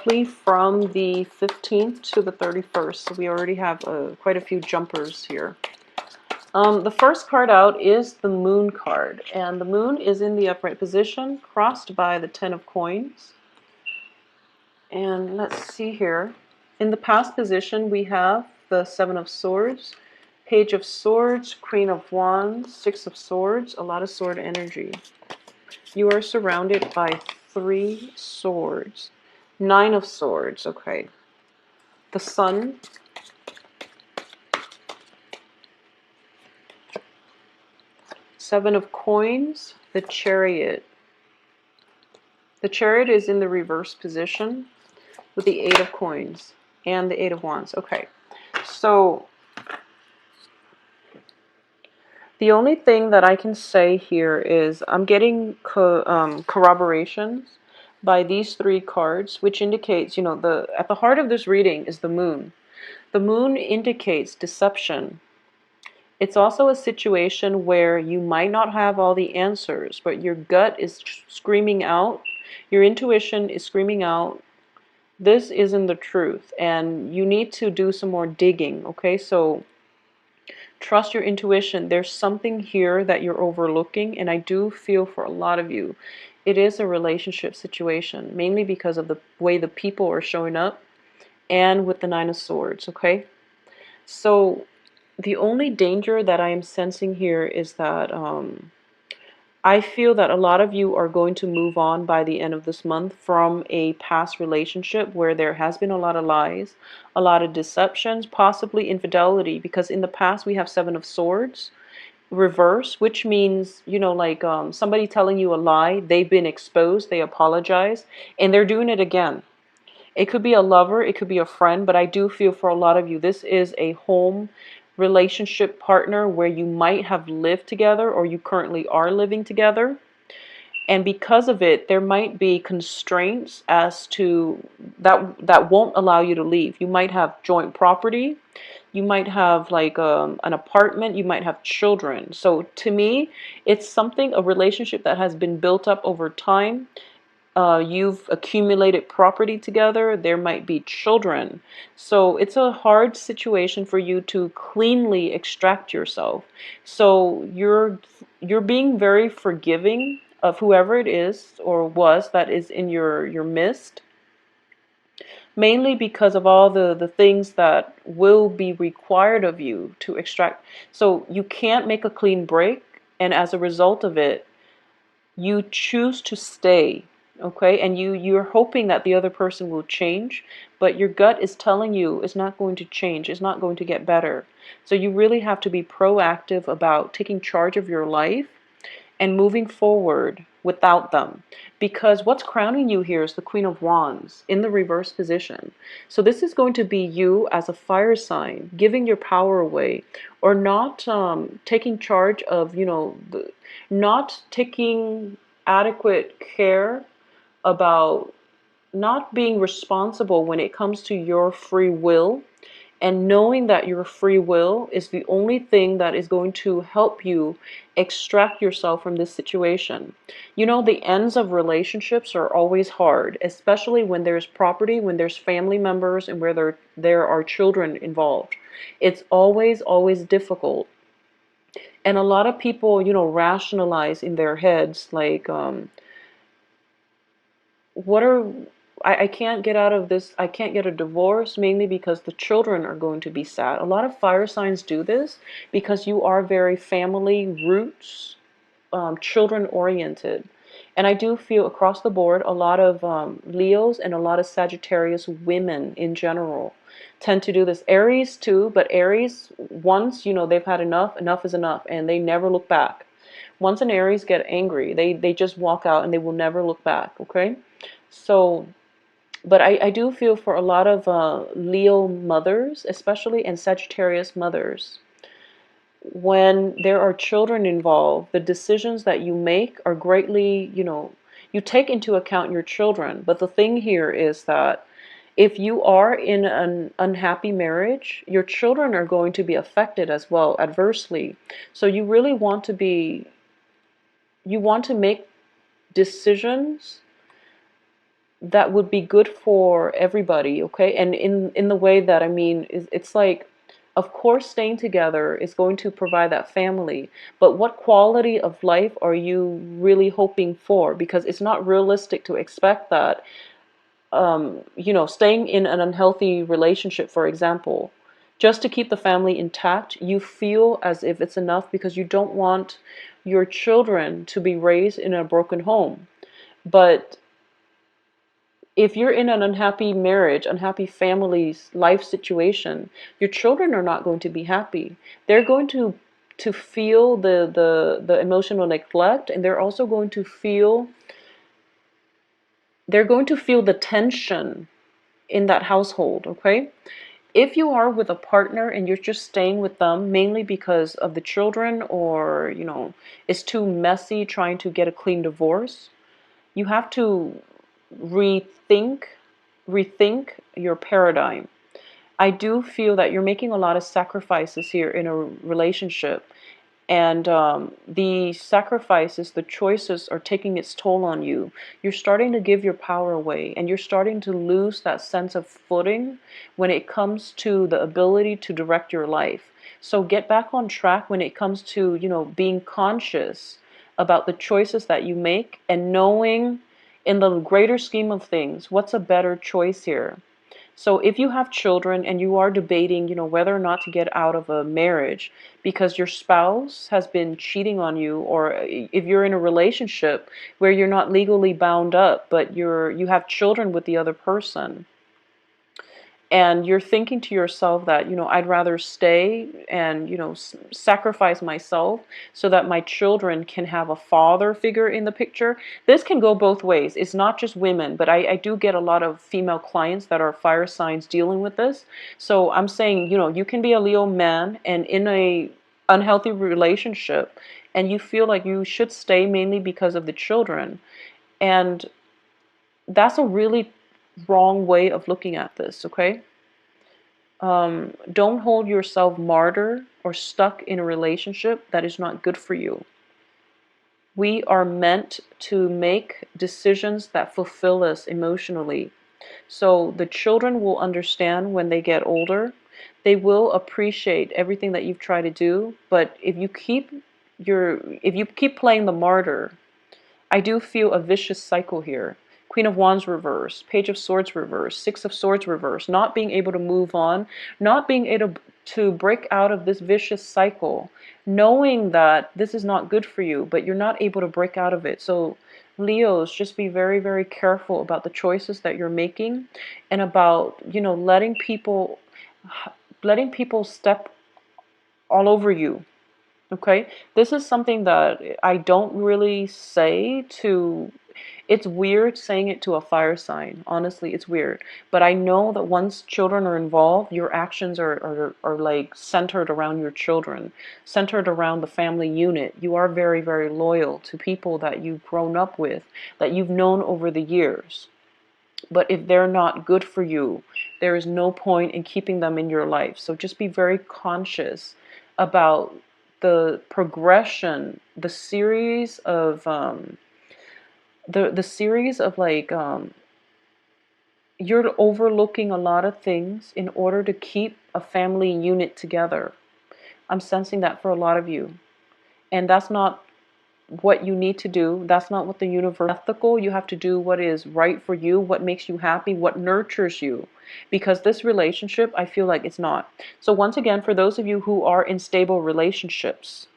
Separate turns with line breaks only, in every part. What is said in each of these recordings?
roughly from the 15th to the 31st. So we already have quite a few jumpers here. The first card out is the Moon card, and the Moon is in the upright position, crossed by the 10 of coins. And let's see here. In the past position, we have the 7 of swords, Page of Swords, Queen of Wands, 6 of Swords, a lot of sword energy. You are surrounded by 3 swords, 9 of Swords, okay. The Sun, Seven of Coins, the Chariot. The Chariot is in the reverse position with the 8 of Coins and the 8 of Wands. Okay, so the only thing that I can say here is I'm getting corroborations by these 3 cards, which indicates, you know, at the heart of this reading is the Moon. The Moon indicates deception. It's also a situation where you might not have all the answers, but your gut is screaming out, your intuition is screaming out, this isn't the truth, and you need to do some more digging, okay? So trust your intuition. There's something here that you're overlooking, and I do feel for a lot of you, it is a relationship situation, mainly because of the way the people are showing up, and with the 9 of Swords, okay? So the only danger that I am sensing here is that I feel that a lot of you are going to move on by the end of this month from a past relationship where there has been a lot of lies, a lot of deceptions, possibly infidelity, because in the past we have 7 of Swords, reverse, which means, you know, like somebody telling you a lie, they've been exposed, they apologize, and they're doing it again. It could be a lover, it could be a friend, but I do feel for a lot of you, this is a home relationship partner where you might have lived together or you currently are living together. And because of it, there might be constraints as to that won't allow you to leave. You might have joint property. You might have like an apartment. You might have children. So to me, it's something, a relationship that has been built up over time. You've accumulated property together, there might be children. So it's a hard situation for you to cleanly extract yourself. So you're being very forgiving of whoever it is or was that is in your midst, mainly because of all the things that will be required of you to extract. So you can't make a clean break, and as a result of it, you choose to stay, okay? And you're hoping that the other person will change, but your gut is telling you it's not going to change, it's not going to get better. So you really have to be proactive about taking charge of your life and moving forward without them, because what's crowning you here is the Queen of Wands in the reverse position. So this is going to be you as a fire sign giving your power away, or not taking charge of, you know, not taking adequate care about, not being responsible when it comes to your free will, and knowing that your free will is the only thing that is going to help you extract yourself from this situation. You know, the ends of relationships are always hard, especially when there's property, when there's family members, and where there are children involved. It's always difficult. And a lot of people, you know, rationalize in their heads, like, what are, I can't get out of this, I can't get a divorce, mainly because the children are going to be sad. A lot of fire signs do this because you are very family roots, children oriented. And I do feel across the board, a lot of Leos and a lot of Sagittarius women in general tend to do this. Aries too, but Aries, once, you know, they've had enough, enough is enough, and they never look back. Once an Aries get angry, they just walk out and they will never look back, okay? So, but I do feel for a lot of Leo mothers, especially, and Sagittarius mothers, when there are children involved, the decisions that you make are greatly, you know, you take into account your children. But the thing here is that if you are in an unhappy marriage, your children are going to be affected as well, adversely. So you really want to you want to make decisions that would be good for everybody, okay? And in the way that I mean is, it's like, of course staying together is going to provide that family, but what quality of life are you really hoping for? Because it's not realistic to expect that, staying in an unhealthy relationship, for example, just to keep the family intact, you feel as if it's enough because you don't want your children to be raised in a broken home. But if you're in an unhappy marriage, unhappy family's life situation, your children are not going to be happy. They're going to feel the emotional neglect, and they're going to feel the tension in that household, okay? If you are with a partner and you're just staying with them mainly because of the children, or it's too messy trying to get a clean divorce, you have to rethink rethink your paradigm. I do feel that you're making a lot of sacrifices here in a relationship, and the sacrifices, the choices are taking its toll on you. You're starting to give your power away, and you're starting to lose that sense of footing when it comes to the ability to direct your life. So get back on track when it comes to, being conscious about the choices that you make, and knowing in the greater scheme of things, what's a better choice here. So if you have children and you are debating, whether or not to get out of a marriage because your spouse has been cheating on you, or if you're in a relationship where you're not legally bound up, but you have children with the other person, and you're thinking to yourself that, I'd rather stay and, sacrifice myself so that my children can have a father figure in the picture. This can go both ways. It's not just women, but I do get a lot of female clients that are fire signs dealing with this. So I'm saying, you can be a Leo man and in a unhealthy relationship, and you feel like you should stay mainly because of the children. And that's a really wrong way of looking at this, okay? Don't hold yourself martyr or stuck in a relationship that is not good for you. We are meant to make decisions that fulfill us emotionally. So the children will understand when they get older. They will appreciate everything that you've tried to do. But if you keep playing the martyr, I do feel a vicious cycle here. Queen of Wands reverse, Page of Swords reverse, Six of Swords reverse, not being able to move on, not being able to break out of this vicious cycle, knowing that this is not good for you, but you're not able to break out of it. So Leos, just be very, very careful about the choices that you're making, and about, letting people step all over you. Okay, this is something that I don't really say to, it's weird saying it to a fire sign. Honestly, it's weird. But I know that once children are involved, your actions are like centered around your children, centered around the family unit. You are very, very loyal to people that you've grown up with, that you've known over the years. But if they're not good for you, there is no point in keeping them in your life. So just be very conscious about the progression, the series of like, you're overlooking a lot of things in order to keep a family unit together. I'm sensing that for a lot of you. And that's not what you need to do. That's not what the universe is ethical. You have to do what is right for you, what makes you happy, what nurtures you. Because this relationship, I feel like it's not. So once again, for those of you who are in stable relationships,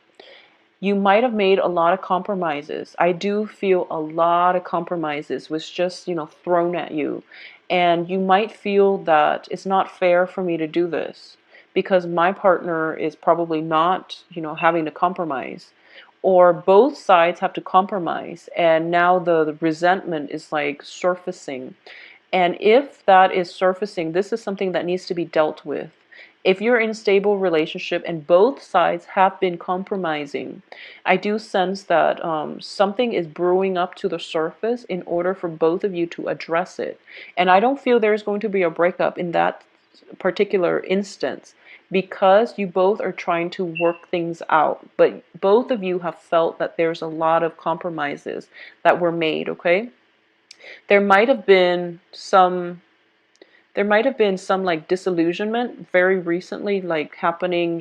you might have made a lot of compromises. I do feel a lot of compromises was just, thrown at you. And you might feel that it's not fair for me to do this because my partner is probably not, having to compromise. Or both sides have to compromise, and now the resentment is like surfacing. And if that is surfacing, this is something that needs to be dealt with. If you're in a stable relationship and both sides have been compromising, I do sense that something is brewing up to the surface in order for both of you to address it. And I don't feel there's going to be a breakup in that particular instance, because you both are trying to work things out. But both of you have felt that there's a lot of compromises that were made, okay? There might have been some like disillusionment very recently, like happening,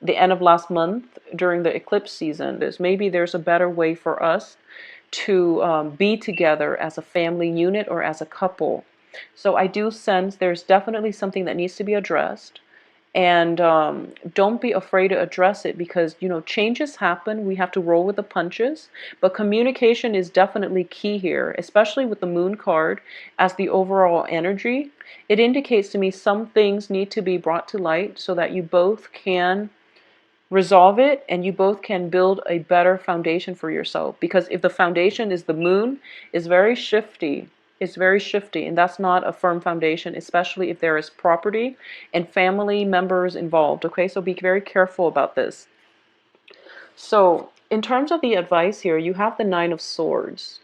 the end of last month during the eclipse season. There's a better way for us to be together as a family unit or as a couple. So I do sense there's definitely something that needs to be addressed. And don't be afraid to address it, because changes happen. We have to roll with the punches, but communication is definitely key here, especially with the moon card as the overall energy. It indicates to me some things need to be brought to light so that you both can resolve it and you both can build a better foundation for yourself. Because if the foundation is the moon, is very shifty, and that's not a firm foundation, especially if there is property and family members involved. Okay, so be very careful about this. So in terms of the advice here, you have the Nine of Swords.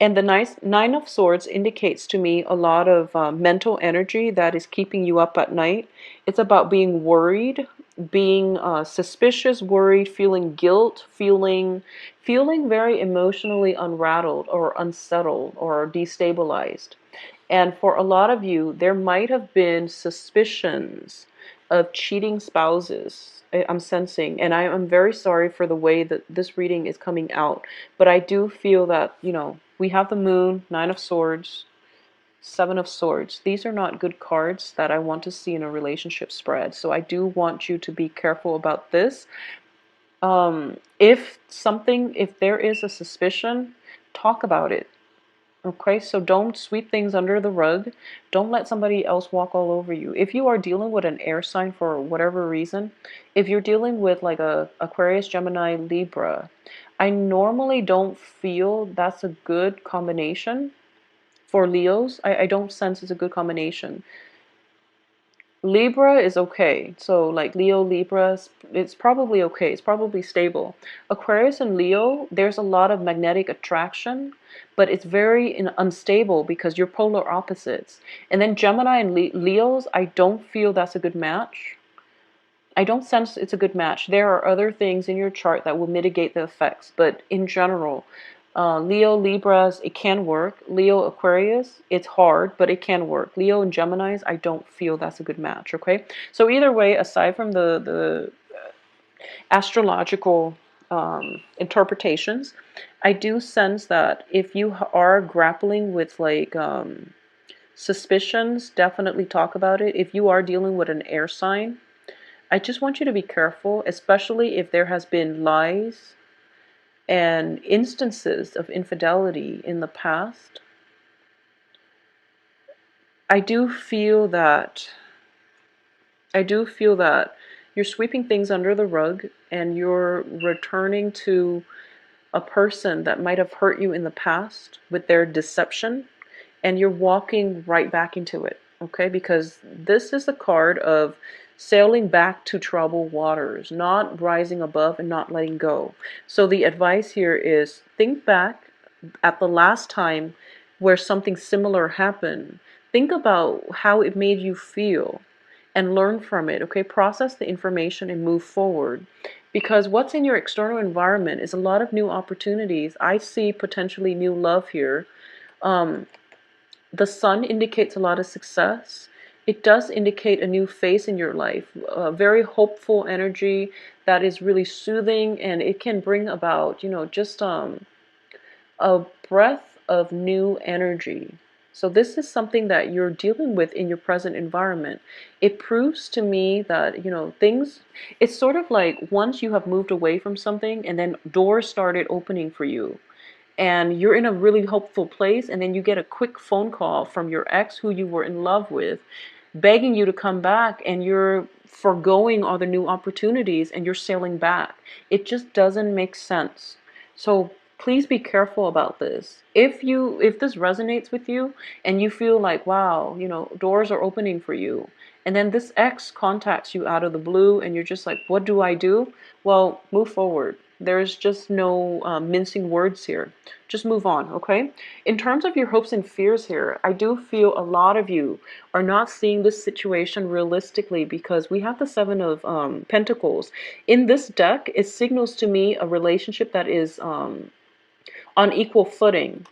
And the Nine of Swords indicates to me a lot of mental energy that is keeping you up at night. It's about being worried, being suspicious, worried, feeling guilt, feeling very emotionally unrattled or unsettled or destabilized. And for a lot of you, there might have been suspicions of cheating spouses. I'm sensing, and I am very sorry for the way that this reading is coming out, but I do feel that, we have the moon, Nine of Swords, Seven of Swords. These are not good cards that I want to see in a relationship spread. So I do want you to be careful about this. If there is a suspicion, talk about it. Okay, so don't sweep things under the rug. Don't let somebody else walk all over you. If you are dealing with an air sign for whatever reason, if you're dealing with like a Aquarius, Gemini, Libra, I normally don't feel that's a good combination. For Leos, I don't sense it's a good combination. Libra is okay. So like Leo, Libra, it's probably okay. It's probably stable. Aquarius and Leo, there's a lot of magnetic attraction, but it's very unstable because you're polar opposites. And then Gemini and Leos, I don't feel that's a good match. I don't sense it's a good match. There are other things in your chart that will mitigate the effects, but in general, Leo, Libras, it can work. Leo, Aquarius, it's hard, but it can work. Leo and Geminis, I don't feel that's a good match, okay? So either way, aside from the astrological interpretations, I do sense that if you are grappling with like suspicions, definitely talk about it. If you are dealing with an air sign, I just want you to be careful, especially if there has been lies and instances of infidelity in the past. I do feel that you're sweeping things under the rug and you're returning to a person that might have hurt you in the past with their deception, and you're walking right back into it, okay? Because this is the card of sailing back to troubled waters, not rising above and not letting go. So the advice here is think back at the last time where something similar happened. Think about how it made you feel and learn from it, okay? Process the information and move forward. Because what's in your external environment is a lot of new opportunities. I see potentially new love here. The sun indicates a lot of success. It does indicate a new phase in your life, a very hopeful energy that is really soothing, and it can bring about, just a breath of new energy. So this is something that you're dealing with in your present environment. It proves to me that, it's sort of like once you have moved away from something and then doors started opening for you, and you're in a really hopeful place, and then you get a quick phone call from your ex who you were in love with, begging you to come back, and you're foregoing all the new opportunities and you're sailing back. It just doesn't make sense. So please be careful about this. If this resonates with you and you feel like, wow, doors are opening for you, and then this ex contacts you out of the blue and you're just like, what do I do? Well, move forward. There's just no mincing words here. Just move on, okay? In terms of your hopes and fears here, I do feel a lot of you are not seeing this situation realistically, because we have the Seven of Pentacles. In this deck, it signals to me a relationship that is on equal footing.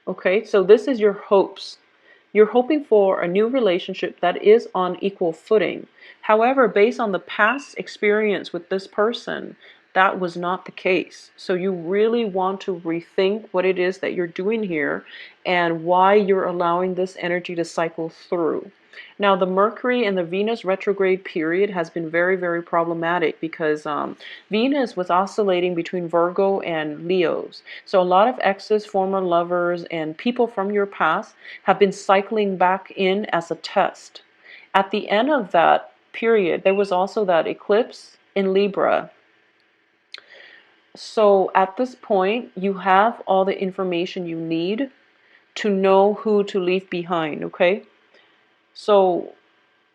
Okay, so this is your hopes. You're hoping for a new relationship that is on equal footing. However, based on the past experience with this person, that was not the case. So you really want to rethink what it is that you're doing here and why you're allowing this energy to cycle through. Now, the Mercury and the Venus retrograde period has been very, very problematic because Venus was oscillating between Virgo and Leos. So a lot of exes, former lovers, and people from your past have been cycling back in as a test. At the end of that period, there was also that eclipse in Libra. So at this point, you have all the information you need to know who to leave behind, okay? So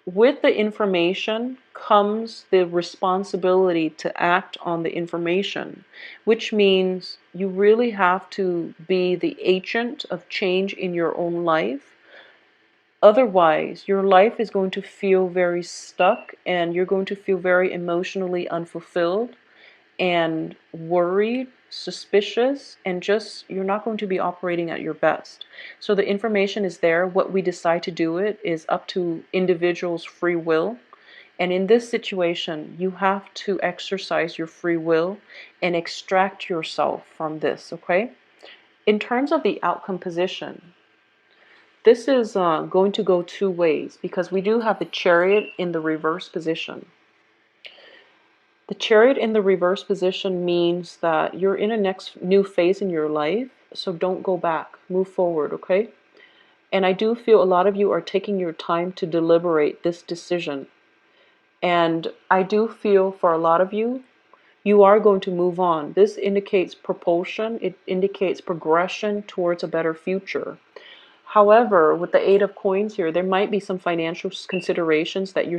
with the information comes the responsibility to act on the information, which means you really have to be the agent of change in your own life. Otherwise, your life is going to feel very stuck and you're going to feel very emotionally unfulfilled and worried, suspicious, and just you're not going to be operating at your best. So the information is there. What we decide to do it is up to individuals' free will. And in this situation, you have to exercise your free will and extract yourself from this, okay? In terms of the outcome position, this is going to go two ways because we do have the Chariot in the reverse position. The Chariot in the reverse position means that you're in a next new phase in your life, so don't go back, move forward, okay? And I do feel a lot of you are taking your time to deliberate this decision. And I do feel for a lot of you, you are going to move on. This indicates propulsion, it indicates progression towards a better future. However, with the Eight of Coins here, there might be some financial considerations that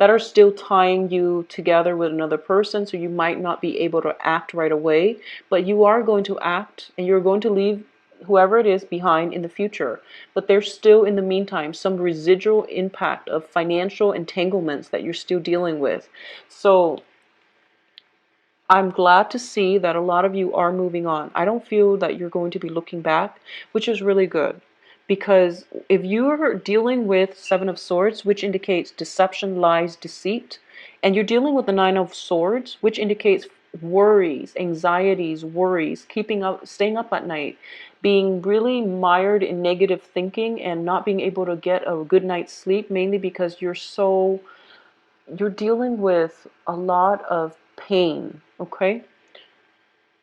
are still tying you together with another person, so you might not be able to act right away, but you are going to act and you're going to leave whoever it is behind in the future. But there's still, in the meantime, some residual impact of financial entanglements that you're still dealing with. So I'm glad to see that a lot of you are moving on. I don't feel that you're going to be looking back, which is really good. Because if you're dealing with Seven of Swords, which indicates deception, lies, deceit, and you're dealing with the Nine of Swords, which indicates worries, anxieties, worries, keeping up, staying up at night, being really mired in negative thinking and not being able to get a good night's sleep, mainly because you're dealing with a lot of pain, okay?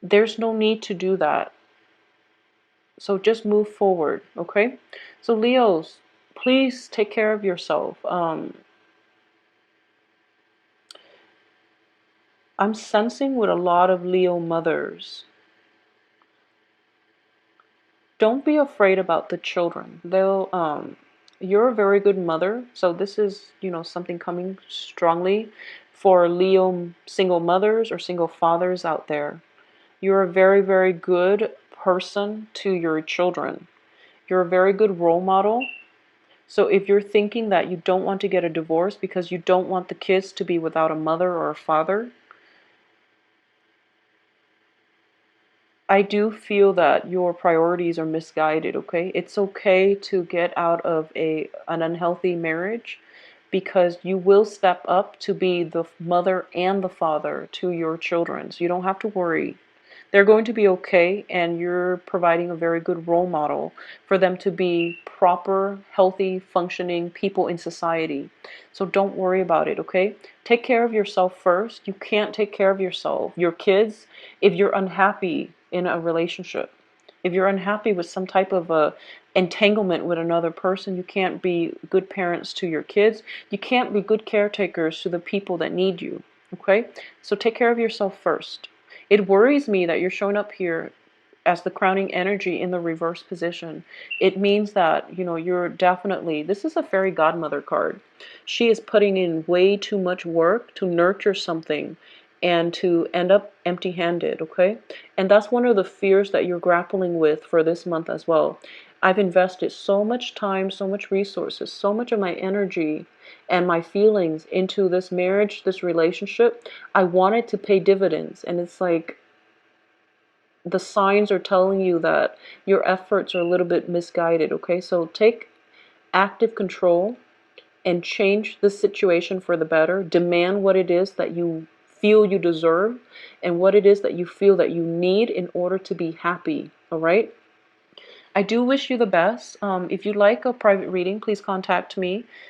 There's no need to do that. So just move forward, okay? So Leos, please take care of yourself. I'm sensing with a lot of Leo mothers, don't be afraid about the children. You're a very good mother, so this is, something coming strongly for Leo single mothers or single fathers out there. You're a very, very good person to your children. You're a very good role model. So if you're thinking that you don't want to get a divorce because you don't want the kids to be without a mother or a father, I do feel that your priorities are misguided, okay? It's okay to get out of an unhealthy marriage because you will step up to be the mother and the father to your children. So you don't have to worry. They're going to be okay, and you're providing a very good role model for them to be proper, healthy, functioning people in society. So don't worry about it, okay? Take care of yourself first. You can't take care of yourself, your kids, if you're unhappy in a relationship. If you're unhappy with some type of a entanglement with another person, you can't be good parents to your kids. You can't be good caretakers to the people that need you, okay? So take care of yourself first. It worries me that you're showing up here as the crowning energy in the reverse position. It means that, you're definitely, this is a fairy godmother card. She is putting in way too much work to nurture something and to end up empty-handed, okay? And that's one of the fears that you're grappling with for this month as well. I've invested so much time, so much resources, so much of my energy and my feelings into this marriage, this relationship. I wanted to pay dividends, and it's like the signs are telling you that your efforts are a little bit misguided, okay? So take active control and change the situation for the better. Demand what it is that you feel you deserve and what it is that you feel that you need in order to be happy, all right? I do wish you the best. If you'd like a private reading, please contact me.